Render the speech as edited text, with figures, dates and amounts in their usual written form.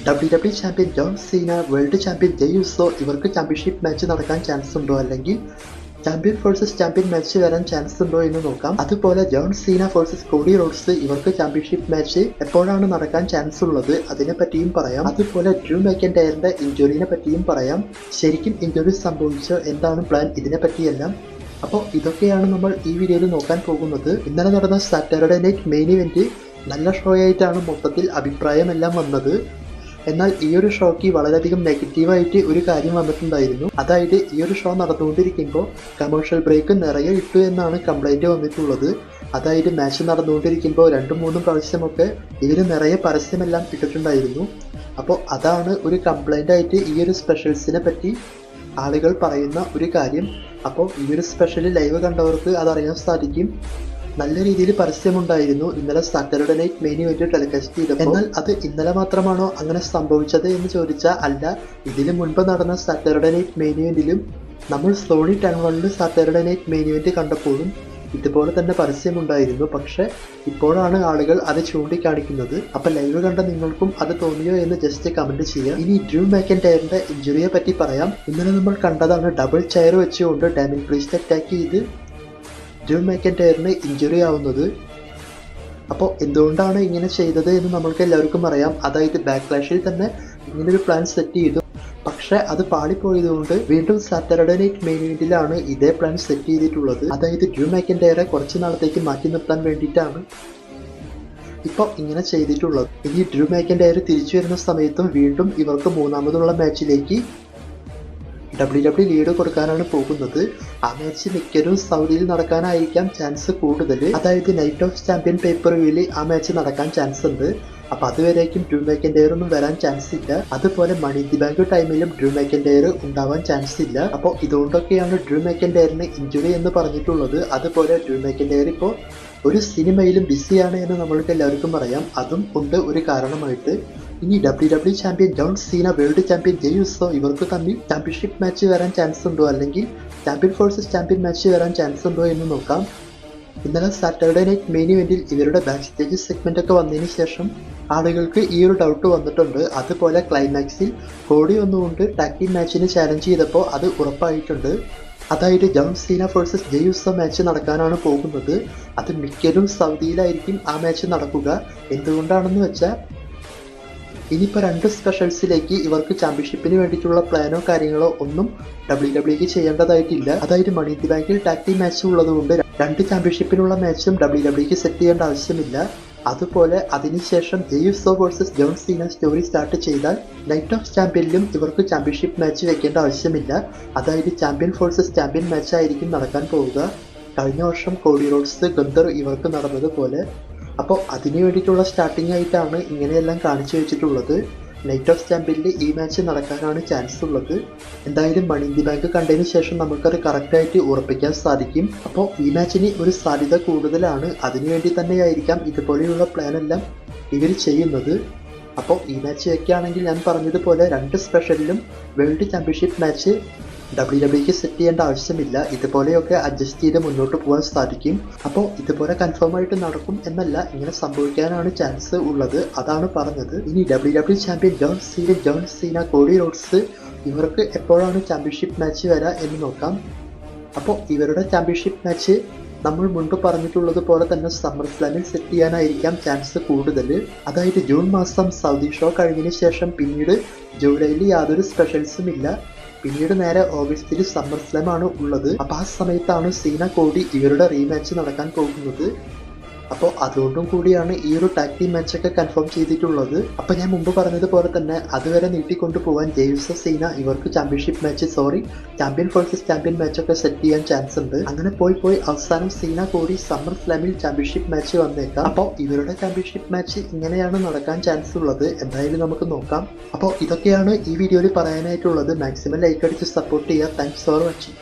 WWE champion John Seena, world champion J Uso ഇവർക്ക് championship match നടക്കാൻ chance ഉണ്ടോ, അല്ലെങ്കിൽ ചാമ്പ്യൻ വേഴ്സസ് ചാമ്പ്യൻ മാച്ച് വരാൻ ചാൻസ് ഉണ്ടോ എന്ന് നോക്കാം. അതുപോലെ John Cena versus Cody Rhodes ഇവർക്ക് ചാമ്പ്യൻഷിപ്പ് മാച്ച് എപ്പോഴാണ് നടക്കാൻ ചാൻസ് ഉള്ളത് അതിനെ പറ്റിയും പറയാം. അതുപോലെ ഡ്രൂ മാക്കൻടയറിന്റെ ഇഞ്ചുറിനെ പറ്റിയും പറയാം. ശരിക്കും ഇഞ്ചുറി സംഭവിച്ചോ, എന്താണ് പ്ലാൻ, ഇതിനെ പറ്റിയെല്ലാം. അപ്പോൾ ഇതൊക്കെയാണ് നമ്മൾ ഈ വീഡിയോയിൽ നോക്കാൻ പോകുന്നത്. ഇന്നലെ നടന്ന സാറ്റർഡേ നൈറ്റ് മെയിൻ ഇവന്റ് നല്ല ഷോ ആയിട്ടാണ് മൊത്തത്തിൽ അഭിപ്രായമെല്ലാം വന്നത്. എന്നാൽ ഈ ഒരു ഷോയ്ക്ക് വളരെയധികം നെഗറ്റീവായിട്ട് ഒരു കാര്യം വന്നിട്ടുണ്ടായിരുന്നു. അതായത് ഈ ഒരു ഷോ നടന്നുകൊണ്ടിരിക്കുമ്പോൾ കമേഴ്ഷ്യൽ ബ്രേക്ക് നിറയെ ഇട്ടു എന്നാണ് കംപ്ലൈൻറ്റ് വന്നിട്ടുള്ളത്. അതായത് മാച്ച് നടന്നുകൊണ്ടിരിക്കുമ്പോൾ 2-3 പ്രാവശ്യമൊക്കെ ഇവർ നിറയെ പരസ്യമെല്ലാം ഇട്ടിട്ടുണ്ടായിരുന്നു. അപ്പോൾ അതാണ് ഒരു കംപ്ലൈൻ്റ് ആയിട്ട് ഈ ഒരു സ്പെഷ്യൽസിനെ പറ്റി ആളുകൾ പറയുന്ന ഒരു കാര്യം. അപ്പോൾ ഈ ഒരു സ്പെഷ്യൽ ലൈവ് കണ്ടവർക്ക് അതറിയാൻ സാധിക്കും. നല്ല രീതിയിൽ പരസ്യമുണ്ടായിരുന്നു ഇന്നലെ Saturday night main event telecast ചെയ്തപ്പോൾ. എന്നാൽ അത് ഇന്നലെ മാത്രമാണോ അങ്ങനെ സംഭവിച്ചത് എന്ന് ചോദിച്ചാൽ അല്ല. ഇതിനു മുൻപ് നടന്ന സാറ്റർഡേ നൈറ്റ് മെയിൻ ഇവന്റിലും നമ്മൾ Sony 10 Saturday night main event കണ്ടപ്പോഴും ഇതുപോലെ തന്നെ പരസ്യമുണ്ടായിരുന്നു. പക്ഷെ ഇപ്പോഴാണ് ആളുകൾ അത് ചൂണ്ടിക്കാണിക്കുന്നത്. അപ്പൊ ലൈവ് കണ്ട നിങ്ങൾക്കും അത് തോന്നിയോ എന്ന് ജസ്റ്റ് കമന്റ് ചെയ്യാം. ഇനി ഡ്രൂ മാക്കൻടയറിന്റെ ഇഞ്ചുറിയെ പറ്റി പറയാം. ഇന്നലെ നമ്മൾ കണ്ടതാണ് ഡബിൾ ചെയർ വെച്ചുകൊണ്ട് ഡാമിൻ പ്രീസ്റ്റ് അറ്റാക്ക് ചെയ്ത് ഡ്രൂ മാക്കൻടയറിന് ഇഞ്ചുറി ആവുന്നത്. അപ്പോൾ എന്തുകൊണ്ടാണ് ഇങ്ങനെ ചെയ്തത് എന്ന് നമ്മൾക്ക് എല്ലാവർക്കും അറിയാം. അതായത് ബാക്ക്ലാഷിൽ തന്നെ ഇങ്ങനൊരു പ്ലാൻ സെറ്റ് ചെയ്തു. പക്ഷെ അത് പാളിപ്പോയതുകൊണ്ട് വീണ്ടും സാറ്റർഡേ നൈറ്റ് മെയിൻ ഇവന്റിലാണ് ഇതേ പ്ലാൻ സെറ്റ് ചെയ്തിട്ടുള്ളത്. അതായത് ഡ്രൂ മാക്കൻടയറെ കുറച്ച് നാളത്തേക്ക് മാറ്റി നിർത്താൻ വേണ്ടിയിട്ടാണ് ഇപ്പോൾ ഇങ്ങനെ ചെയ്തിട്ടുള്ളത്. ഇനി ഡ്രൂ മാക്കൻടയർ തിരിച്ചു വരുന്ന സമയത്തും വീണ്ടും ഇവർക്ക് മൂന്നാമതുള്ള മാച്ചിലേക്ക് WWE ലീഡ് കൊടുക്കാനാണ് പോകുന്നത്. ആ മാച്ച് മിക്കതും സൗദിയിൽ നടക്കാനായിരിക്കാം ചാൻസ് കൂടുതൽ. അതായത് നൈറ്റ് ഓഫ് ചാമ്പ്യൻ പേപ്പർ വ്യൂവിൽ ആ മാച്ച് നടക്കാൻ ചാൻസ് ഉണ്ട്. അപ്പോൾ അതുവരേക്കും ഡ്രൂ മാക്കൻടയർ ഒന്നും വരാൻ ചാൻസ് ഇല്ല. അതുപോലെ മണി ഇൻ ദി ബാങ്ക് ടൈമിലും ഡ്രൂ മാക്കൻടയർ ഉണ്ടാവാൻ ചാൻസ് ഇല്ല. അപ്പോൾ ഇതുകൊണ്ടൊക്കെയാണ് ഡ്രൂ മാക്കൻടയറിന് ഇഞ്ചുറി എന്ന് പറഞ്ഞിട്ടുള്ളത്. അതുപോലെ ഡ്രൂ മാക്കൻടയർ ഇപ്പോൾ ഒരു സിനിമയിലും ബിസിയാണ് എന്ന് നമ്മൾക്ക് എല്ലാവർക്കും അറിയാം. അതും ഉണ്ട് ഒരു കാരണമായിട്ട്. ഇനി WWE champion John Seena, world champion J Uso ഇവർക്ക് തമ്മിൽ ചാമ്പ്യൻഷിപ്പ് മാച്ച് വരാൻ ചാൻസ് ഉണ്ടോ, അല്ലെങ്കിൽ ചാമ്പ്യൻ വേഴ്സസ് ചാമ്പ്യൻ മാച്ച് വരാൻ ചാൻസ് ഉണ്ടോ എന്ന് നോക്കാം. ഇന്നലെ സാറ്റർഡേ നൈറ്റ് മെയിൻ ഇവന്റിൽ ഇവരുടെ ബാക്ക് സ്റ്റേജ് സെഗ്മെന്റ് ഒക്കെ വന്നതിന് ശേഷം ആളുകൾക്ക് ഈ ഒരു ഡൗട്ട് വന്നിട്ടുണ്ട്. അതുപോലെ ക്ലൈമാക്സിൽ കോഡി ഒന്നുകൊണ്ട് ടാഗ് ടീം മാച്ചിന് ചാലഞ്ച് ചെയ്തപ്പോൾ അത് ഉറപ്പായിട്ടുണ്ട്. അതായത് John Cena versus J Uso match നടക്കാനാണ് പോകുന്നത്. അത് മിക്കതും സൗദിയിലായിരിക്കും ആ മാച്ച് നടക്കുക. എന്തുകൊണ്ടാണെന്ന് വെച്ചാൽ ഇനിയിപ്പോൾ 2 സ്പെഷ്യൽസിലേക്ക് ഇവർക്ക് ചാമ്പ്യൻഷിപ്പിന് വേണ്ടിയിട്ടുള്ള പ്ലാനോ കാര്യങ്ങളോ ഒന്നും WWE ചെയ്യേണ്ടതായിട്ടില്ല. അതായത് മണി ഇൻ ദി ബാങ്കിൽ ടാഗ് ടീം മാച്ച് ഉള്ളതുകൊണ്ട് 2 ചാമ്പ്യൻഷിപ്പിനുള്ള മാച്ചും WWE സെറ്റ് ചെയ്യേണ്ട ആവശ്യമില്ല. അതുപോലെ അതിനുശേഷം J Uso versus John Seena story start ചെയ്താൽ നൈറ്റ് ഓഫ് ചാമ്പ്യനിലും ഇവർക്ക് ചാമ്പ്യൻഷിപ്പ് മാച്ച് വെക്കേണ്ട ആവശ്യമില്ല. അതായത് ചാമ്പ്യൻ വേഴ്സസ് ചാമ്പ്യൻ മാച്ച് ആയിരിക്കും നടക്കാൻ പോവുക. കഴിഞ്ഞ വർഷം കോഡി റോഡ്സ് ഗന്തർ ഇവർക്ക് നടന്നതുപോലെ. അപ്പോൾ അതിനു വേണ്ടിയിട്ടുള്ള സ്റ്റാർട്ടിംഗ് ആയിട്ടാണ് ഇങ്ങനെയെല്ലാം കാണിച്ചു വെച്ചിട്ടുള്ളത്. നൈറ്റ് ഓഫ് ചാമ്പ്യനിൽ ഈ മാച്ച് നടക്കാനാണ് ചാൻസ് ഉള്ളത്. എന്തായാലും മണി ഇൻ ദി ബാങ്ക് കണ്ടതിന് ശേഷം നമുക്കത് കറക്റ്റായിട്ട് ഉറപ്പിക്കാൻ സാധിക്കും. അപ്പോൾ ഈ മാച്ചിന് ഒരു സാധ്യത കൂടുതലാണ്. അതിനുവേണ്ടി തന്നെയായിരിക്കാം ഇതുപോലെയുള്ള പ്ലാനെല്ലാം ഇവർ ചെയ്യുന്നത്. അപ്പോൾ ഈ മാച്ച് വയ്ക്കുകയാണെങ്കിൽ ഞാൻ പറഞ്ഞതുപോലെ 2 സ്പെഷ്യലിലും world championship match WWE set ചെയ്യേണ്ട ആവശ്യമില്ല. ഇതുപോലെയൊക്കെ അഡ്ജസ്റ്റ് ചെയ്ത് മുന്നോട്ട് പോകാൻ സാധിക്കും. അപ്പോൾ ഇതുപോലെ കൺഫേം ആയിട്ട് നടക്കും എന്നല്ല, ഇങ്ങനെ സംഭവിക്കാനാണ് ചാൻസ് ഉള്ളത്. അതാണ് പറഞ്ഞത്. ഇനി WWE champion John Seena, Cody Rhodes ഇവർക്ക് എപ്പോഴാണ് ചാമ്പ്യൻഷിപ്പ് മാച്ച് വരിക എന്ന് നോക്കാം. അപ്പോൾ ഇവരുടെ ചാമ്പ്യൻഷിപ്പ് മാച്ച് നമ്മൾ മുൻപ് പറഞ്ഞിട്ടുള്ളത് പോലെ തന്നെ സമ്മർ സ്ലാമിൽ സെറ്റ് ചെയ്യാനായിരിക്കാം ചാൻസ് കൂടുതൽ. അതായത് ജൂൺ മാസം സൗദി ഷോ കഴിഞ്ഞതിന് ശേഷം പിന്നീട് ജൂലൈയിൽ യാതൊരു സ്പെഷ്യൽസും ഇല്ല. പിന്നീട് നേരെ ഓഗസ്റ്റിൽ സമ്മർ സ്ലാം ആണ് ഉള്ളത്. അപ്പോൾ ആ സമയത്താണ് സീന കോഡി ഇവരുടെ റീമാച്ച് നടക്കാൻ പോകുന്നത്. അപ്പോൾ അതുകൊണ്ടും കൂടിയാണ് ഈ ഒരു ടാഗ് ടീം മാച്ചൊക്കെ കൺഫേം ചെയ്തിട്ടുള്ളത്. അപ്പോൾ ഞാൻ മുമ്പ് പറഞ്ഞതുപോലെ തന്നെ അതുവരെ നീട്ടിക്കൊണ്ടു പോകാൻ ജെ യുസോ സീന ഇവർക്ക് ചാമ്പ്യൻ വേഴ്സസ് ചാമ്പ്യൻ മാച്ചൊക്കെ സെറ്റ് ചെയ്യാൻ ചാൻസ് ഉണ്ട്. അങ്ങനെ പോയി അവസാനം സീന കോഡി സമ്മർ സ്ലാമിൽ ചാമ്പ്യൻഷിപ്പ് മാച്ച് വന്നേക്കാം. അപ്പോൾ ഇവരുടെ ചാമ്പ്യൻഷിപ്പ് മാച്ച് ഇങ്ങനെയാണ് നടക്കാൻ ചാൻസ് ഉള്ളത്. എന്തായാലും നമുക്ക് നോക്കാം. അപ്പോൾ ഇതൊക്കെയാണ് ഈ വീഡിയോയിൽ പറയാനായിട്ടുള്ളത്. മാക്സിമം ലൈക്ക് അടിച്ച് സപ്പോർട്ട് ചെയ്യുക. Thanks for watching.